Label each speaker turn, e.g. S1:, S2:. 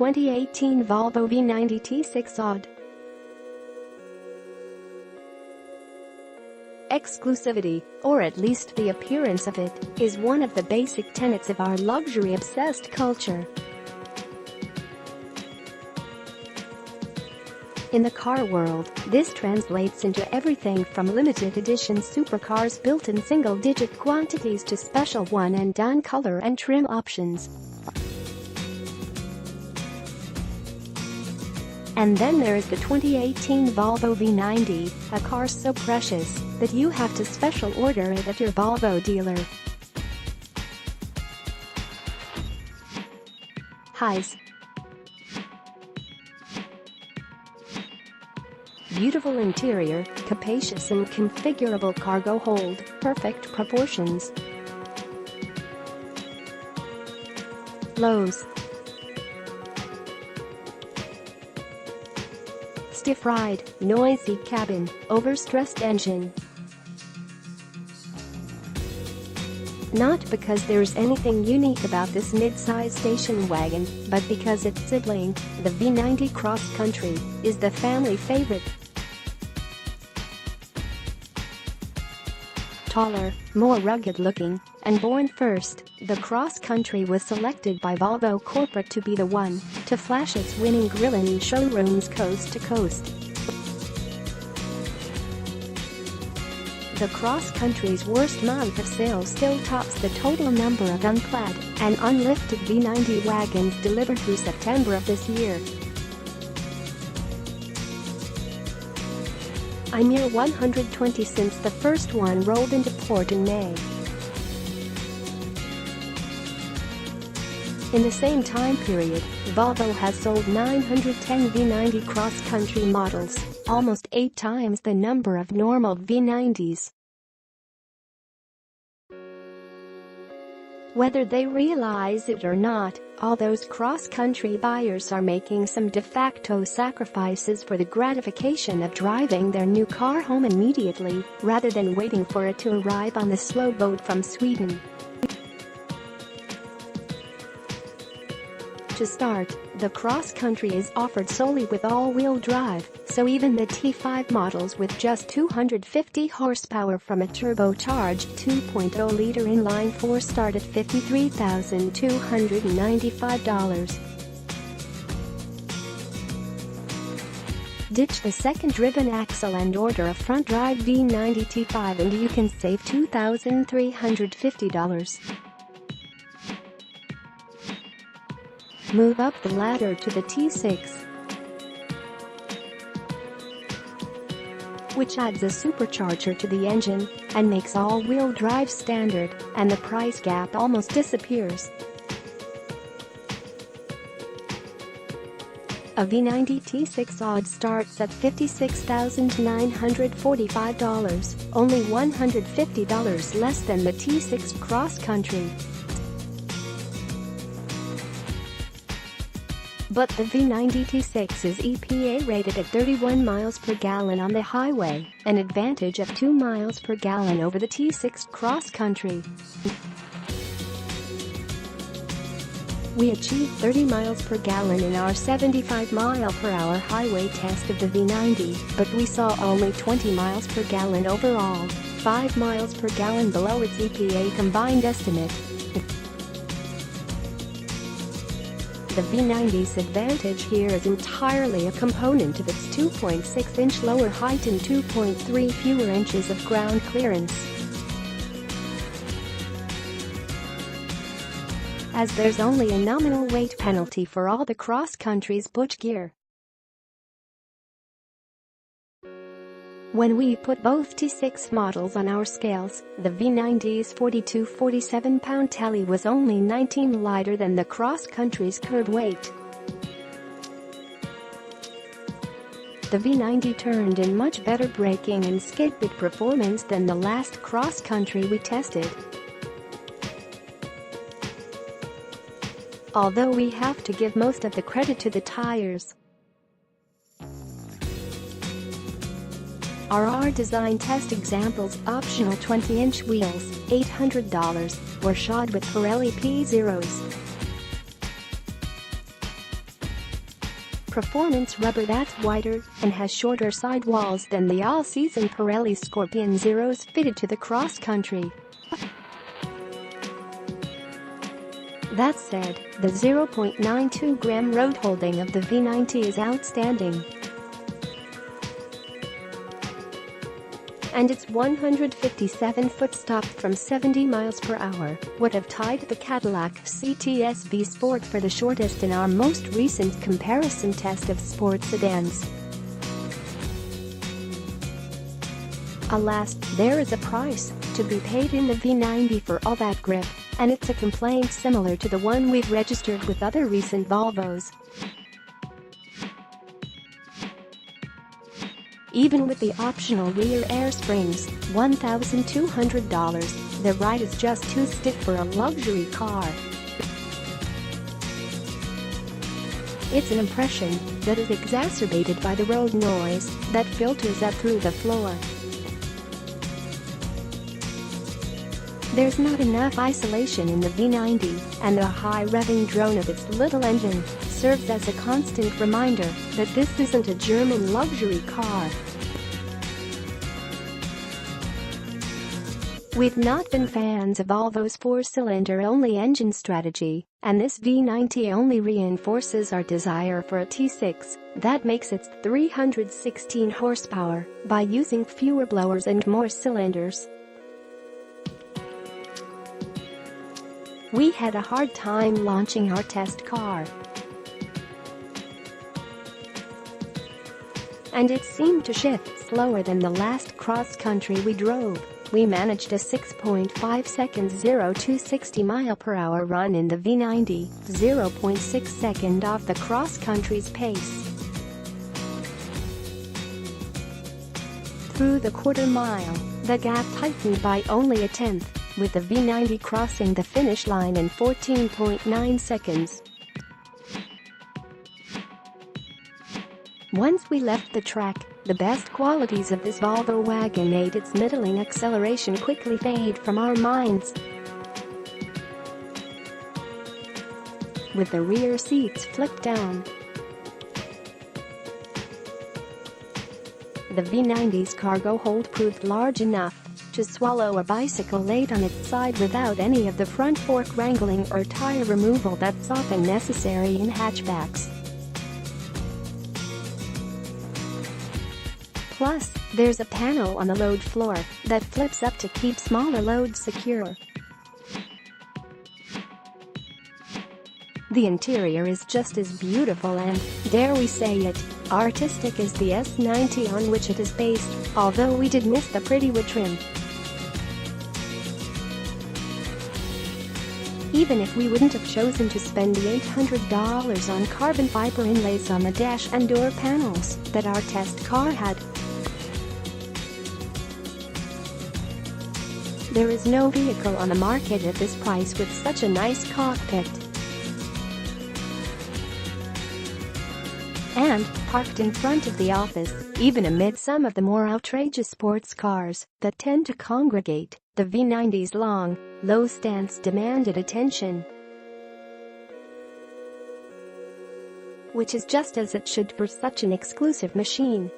S1: 2018 Volvo V90 T6 AWD. Exclusivity, or at least the appearance of it, is one of the basic tenets of our luxury-obsessed culture. In the car world, this translates into everything from limited edition supercars built in single-digit quantities to special one-and-done color and trim options. And then there is the 2018 Volvo V90, a car so precious that you have to special order it at your Volvo dealer. Highs. Beautiful interior, capacious and configurable cargo hold, perfect proportions. Lows. Stiff ride, noisy cabin, overstressed engine. Not because there's anything unique about this mid-size station wagon, but because its sibling, the V90 Cross Country, is the family favorite. Taller, more rugged-looking, and born first, the Cross Country was selected by Volvo Corporate to be the one to flash its winning grille in showrooms coast to coast. The Cross Country's worst month of sales still tops the total number of unclad and unlifted V90 wagons delivered through September of this year. A mere 120 since the first one rolled into port in May. In the same time period, Volvo has sold 910 V90 cross-country models, almost 8 times the number of normal V90s. Whether they realize it or not, all those cross-country buyers are making some de facto sacrifices for the gratification of driving their new car home immediately, rather than waiting for it to arrive on the slow boat from Sweden. To start, the Cross Country is offered solely with all-wheel drive, so even the T5 models with just 250 horsepower from a turbocharged 2.0-liter inline-4 start at $53,295. Ditch the second-driven axle and order a front-drive V90 T5 and you can save $2,350. Move up the ladder to the T6, which adds a supercharger to the engine and makes all-wheel drive standard, and the price gap almost disappears. A V90 T6 AWD starts at $56,945, only $150 less than the T6 Cross Country. But the V90 T6 is EPA rated at 31 miles per gallon on the highway, an advantage of 2 miles per gallon over the T6 Cross Country. We achieved 30 miles per gallon in our 75-mile-per-hour highway test of the V90, but we saw only 20 miles per gallon overall, 5 miles per gallon below its EPA combined estimate. The V90's advantage here is entirely a component of its 2.6-inch lower height and 2.3 fewer inches of ground clearance. As there's only a nominal weight penalty for all the Cross Country's butch gear. When we put both T6 models on our scales, the V90's 42-47-pound tally was only 19 lighter than the Cross Country's curb weight. The V90 turned in much better braking and skid pit performance than the last Cross Country we tested. Although we have to give most of the credit to the tires. Our R-Design test examples optional 20-inch wheels, $800, were shod with Pirelli P0s. performance rubber that's wider and has shorter sidewalls than the all-season Pirelli Scorpion Zeros fitted to the cross-country. That said, the 0.92-gram road holding of the V90 is outstanding. And its 157-foot stop from 70 miles per hour would have tied the Cadillac CTS V Sport for the shortest in our most recent comparison test of sports sedans. Alas, there is a price to be paid in the V90 for all that grip, and it's a complaint similar to the one we've registered with other recent Volvos. Even with the optional rear air springs, $1,200, the ride is just too stiff for a luxury car. It's an impression that is exacerbated by the road noise that filters up through the floor. There's not enough isolation in the V90, and the high revving drone of its little engine serves as a constant reminder that this isn't a German luxury car. We've not been fans of Volvo's four-cylinder-only engine strategy, and this V90 only reinforces our desire for a T6 that makes its 316 horsepower by using fewer blowers and more cylinders. We had a hard time launching our test car, and it seemed to shift slower than the last cross-country we drove. We managed a 6.5 seconds 0 to 60 mph run in the V90, 0.6 seconds off the cross-country's pace. Through the quarter mile, the gap tightened by only a tenth, with the V90 crossing the finish line in 14.9 seconds. Once we left the track, the best qualities of this Volvo wagon made its middling acceleration quickly fade from our minds. With the rear seats flipped down, the V90's cargo hold proved large enough to swallow a bicycle laid on its side without any of the front fork wrangling or tire removal that's often necessary in hatchbacks. Plus, there's a panel on the load floor that flips up to keep smaller loads secure. The interior is just as beautiful and, dare we say it, artistic as the S90 on which it is based, although we did miss the pretty wood trim. Even if we wouldn't have chosen to spend the $800 on carbon fiber inlays on the dash and door panels that our test car had. There is no vehicle on the market at this price with such a nice cockpit. And, parked in front of the office, even amid some of the more outrageous sports cars that tend to congregate, the V90's long, low stance demanded attention. Which is just as it should for such an exclusive machine.